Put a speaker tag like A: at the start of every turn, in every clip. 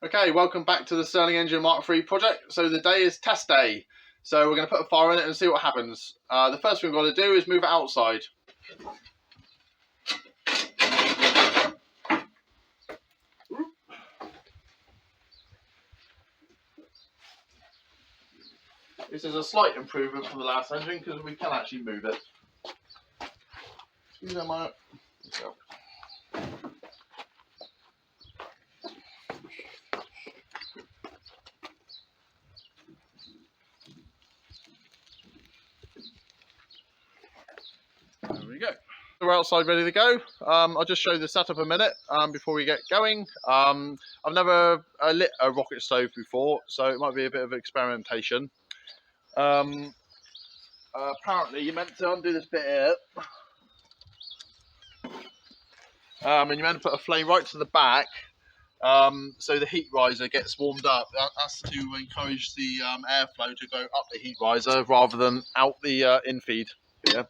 A: Okay, welcome back to the Stirling Engine Mark III project. So the day is test day. So we're going to put a fire in it and see what happens. The first thing we've got to do is move it outside. This is a slight improvement from the last engine because we can actually move it. Excuse me, Mark. There we go. We're outside ready to go. I'll just show you the setup a minute before we get going. I've never lit a rocket stove before, so it might be a bit of experimentation. Apparently you're meant to undo this bit here. And you're meant to put a flame right to the back so the heat riser gets warmed up. That's to encourage the airflow to go up the heat riser rather than out the infeed. Yeah.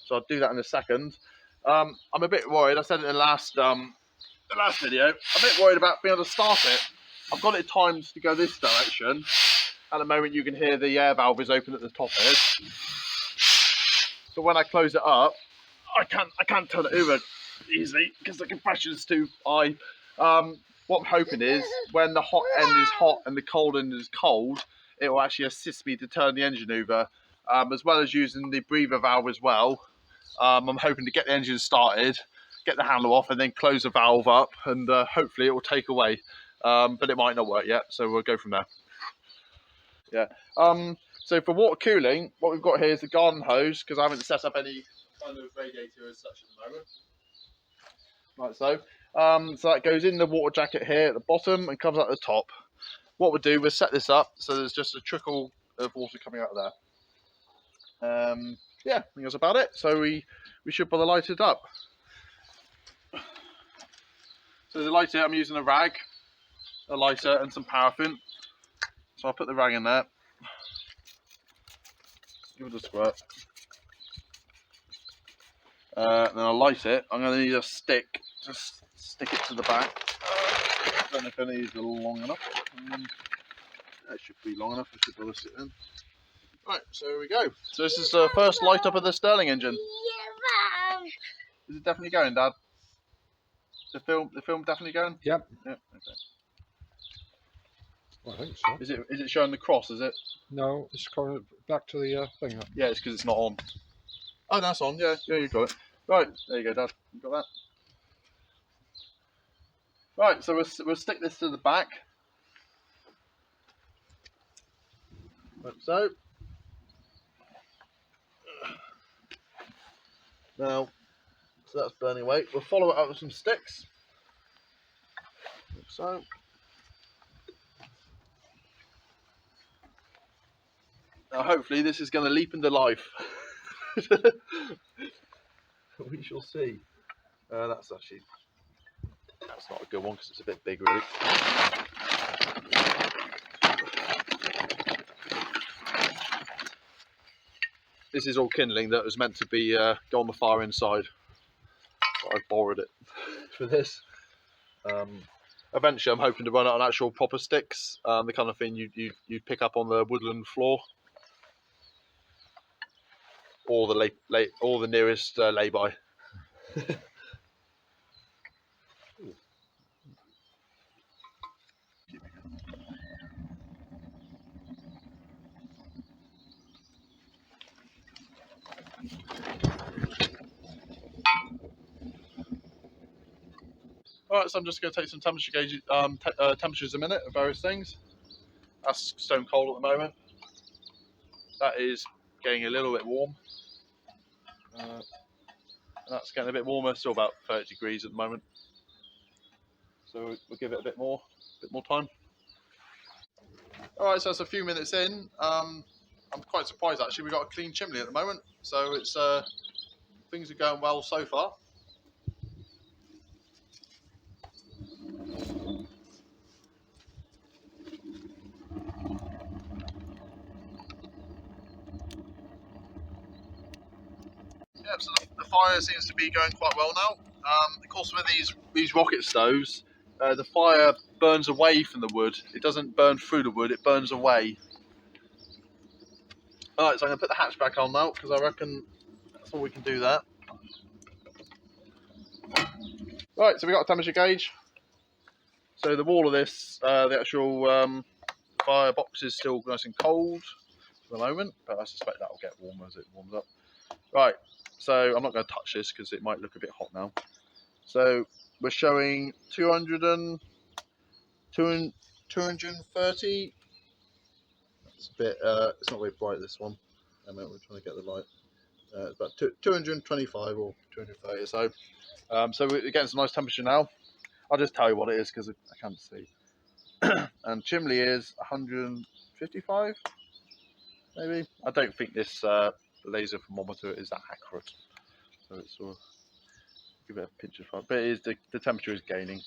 A: So I'll do that in a second. I'm a bit worried. I said it in the last video. I'm a bit worried about being able to start it. I've got it timed to go this direction. At the moment, you can hear the air valve is open at the top here. So when I close it up, I can't turn it over easily because the compression is too high. What I'm hoping is when the hot end is hot and the cold end is cold, it will actually assist me to turn the engine over, as well as using the breather valve as well. I'm hoping to get the engine started, get the handle off, and then close the valve up, and hopefully it will take away. But it might not work yet, so we'll go from there. Yeah. So for water cooling, what we've got here is the garden hose, because I haven't set up any kind of radiator as such at the moment. Like so. So that goes in the water jacket here at the bottom and comes out the top. What we'll do, we'll set this up so there's just a trickle of water coming out of there. Yeah, I think that's about it. So we should bother light it up. So to light it, I'm using a rag, a lighter, and some paraffin. So I'll put the rag in there. Give it a squirt. Then I'll light it. I'm going to need a stick. Just stick it to the back. I don't know if any of these are long enough. That should be long enough. I should be able to sit in. Right, so here we go. So this is the first light up of the Stirling engine. Is it definitely going, Dad? The film definitely going?
B: Yep.
A: Yeah. Okay.
B: Well, I think so.
A: Is it showing the cross? Is it?
B: No, it's going back to the thing.
A: Yeah, it's because it's not on. Oh, that's on. Yeah, you got it. Right, there you go, Dad. You got that. Right, so we'll stick this to the back. Like so. Now, so that's burning away. We'll follow it up with some sticks. Like so. Now, hopefully, this is going to leap into life. We shall see. That's not a good one because it's a bit big, really. This is all kindling that was meant to be go on the fire inside. But I borrowed it for this. Eventually, I'm hoping to run it on actual proper sticks, the kind of thing you'd pick up on the woodland floor, or the nearest lay-by. Alright, so I'm just going to take some temperature gauges, temperatures a minute of various things. That's stone cold at the moment. That is getting a little bit warm. And that's getting a bit warmer, still about 30 degrees at the moment. So we'll give it a bit more time. Alright, so it's a few minutes in. I'm quite surprised actually, we've got a clean chimney at the moment. So it's things are going well so far. Yeah, so the fire seems to be going quite well now. Of course, with these rocket stoves, the fire burns away from the wood. It doesn't burn through the wood, it burns away. Alright, so I'm going to put the hatch back on now, because I reckon that's all we can do there. Right, so we got a temperature gauge. So the wall of this, the actual fire box is still nice and cold for the moment, but I suspect that will get warmer as it warms up. Right, so I'm not going to touch this because it might look a bit hot now. So we're showing 230. It's a bit, it's not very bright, this one. I mean, we're trying to get the light. It's about 225 or 230 or so. So we're getting some nice temperature now. I'll just tell you what it is because I can't see. And chimney is 155, maybe. I don't think this laser thermometer is that accurate. So it's sort of, give it a pinch of fire. But it is, the temperature is gaining.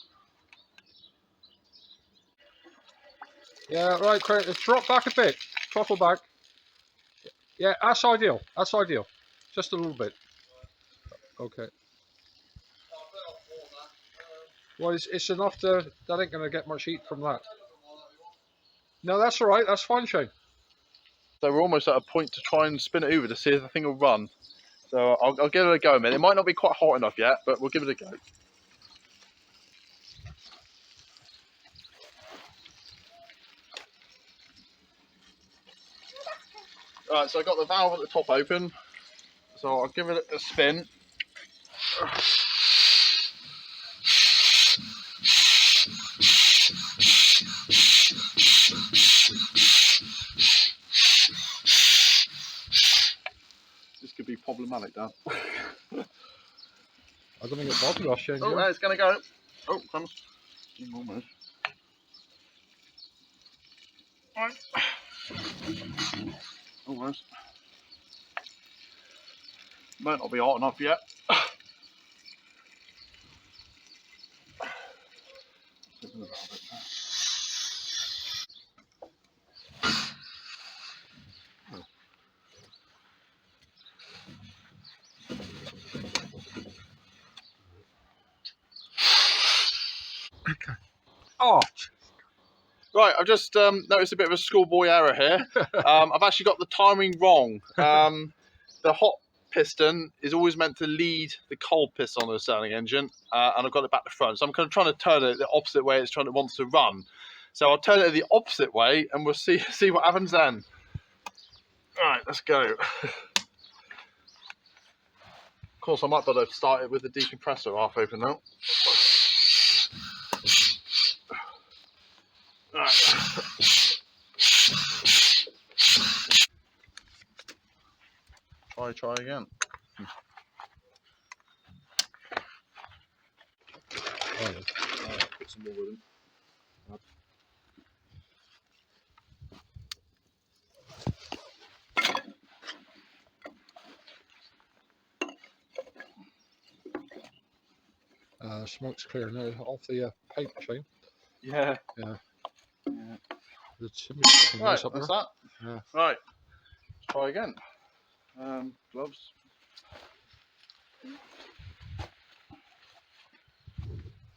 B: Yeah, right, Craig. Let's drop back a bit. Throttle back. Yeah, that's ideal. That's ideal. Just a little bit. Okay. Well, it's enough to, that ain't going to get much heat from that. No, that's all right. That's fine, Shane.
A: So we're almost at a point to try and spin it over to see if the thing will run. So I'll give it a go a minute. It might not be quite hot enough yet, but we'll give it a go. Right, so I got the valve at the top open. So I'll give it a spin. This could be problematic now.
B: I don't think it's bothered us, Shane.
A: Oh, it's going to go. Oh, crumbs. Almost. Right. Almost. Might not be hot enough yet.
B: Okay. Oh.
A: Right, I've just noticed a bit of a schoolboy error here. I've actually got the timing wrong. The hot piston is always meant to lead the cold piston on a Stirling engine, and I've got it back to front. So I'm kind of trying to turn it the opposite way it wants to run. So I'll turn it the opposite way, and we'll see what happens then. All right, let's go. Of course, I might better start it with the decompressor half open now. Right. Try again. Put some more in.
B: Smoke's clear now off the pipe, Shane.
A: Yeah.
B: Yeah.
A: Yeah.
B: The chimney's looking
A: Right,
B: nice up
A: that's
B: there.
A: that.
B: Yeah.
A: Right. Try again. Gloves.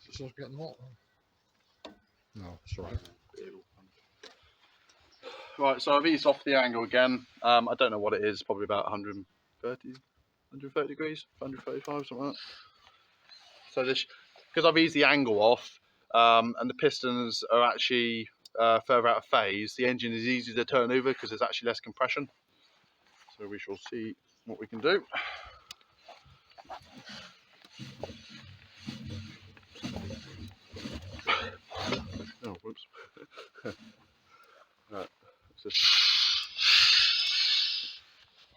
B: Is this getting hot? No, it's all right.
A: Right, so I've eased off the angle again. I don't know what it is, probably about 130 degrees, 135, something like that. So this, because I've eased the angle off, and the pistons are actually further out of phase, the engine is easier to turn over because there's actually less compression. So we shall see what we can do. Oh, whoops. Right,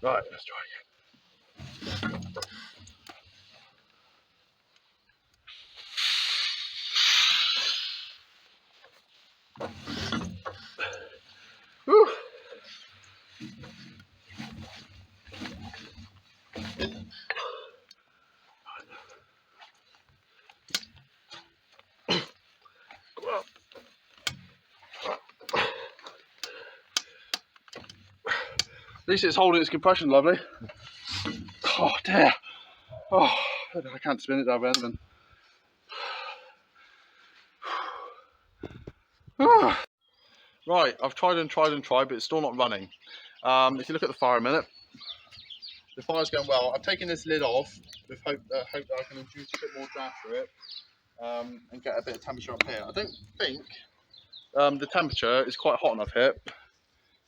A: right, let's try again. Whew. At least it's holding its compression lovely. Oh dear. Oh, I can't spin it that way then. Right, I've tried and tried and tried, but it's still not running. If you look at the fire a minute, the fire's going well. I've taken this lid off with hope that I can induce a bit more draft through it and get a bit of temperature up here. I don't think the temperature is quite hot enough here.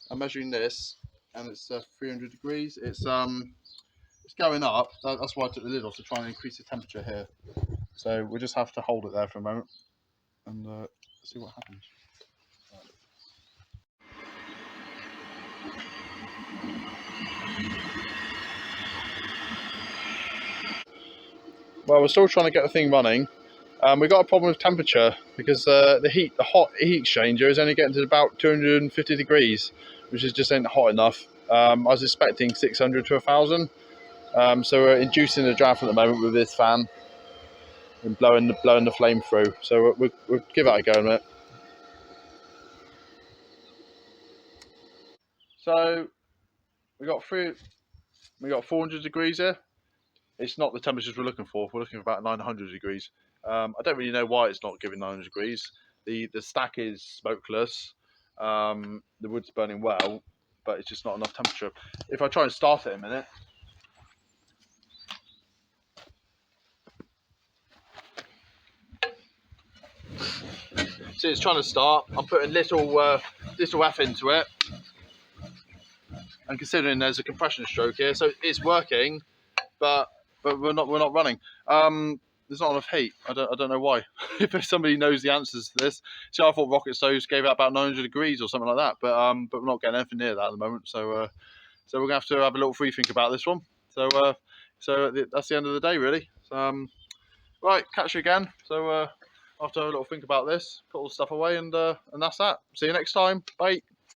A: I'm measuring this, and it's 300 degrees. It's going up. That's why I took the lid off, to try and increase the temperature here. So we'll just have to hold it there for a moment and see what happens. Well, we're still trying to get the thing running. We've got a problem with temperature because the hot heat exchanger is only getting to about 250 degrees, which is just ain't hot enough. I was expecting 600 to 1,000. So we're inducing the draft at the moment with this fan and blowing the flame through. So we'll give that a go in a minute. So we got 400 degrees here. It's not the temperatures we're looking for. We're looking for about 900 degrees. I don't really know why it's not giving 900 degrees. The stack is smokeless. The wood's burning well, but it's just not enough temperature. If I try and start it in a minute. See, it's trying to start. I'm putting little F into it. And considering there's a compression stroke here, so it's working, but we're not running. There's not enough heat. I don't know why. If somebody knows the answers to this, see, I thought rocket stoves gave out about 900 degrees or something like that, but we're not getting anything near that at the moment. So we're gonna have to have a little free think about this one. So that's the end of the day, really. Right, catch you again. So I'll have to have a little think about this, put all the stuff away, and that's that. See you next time. Bye.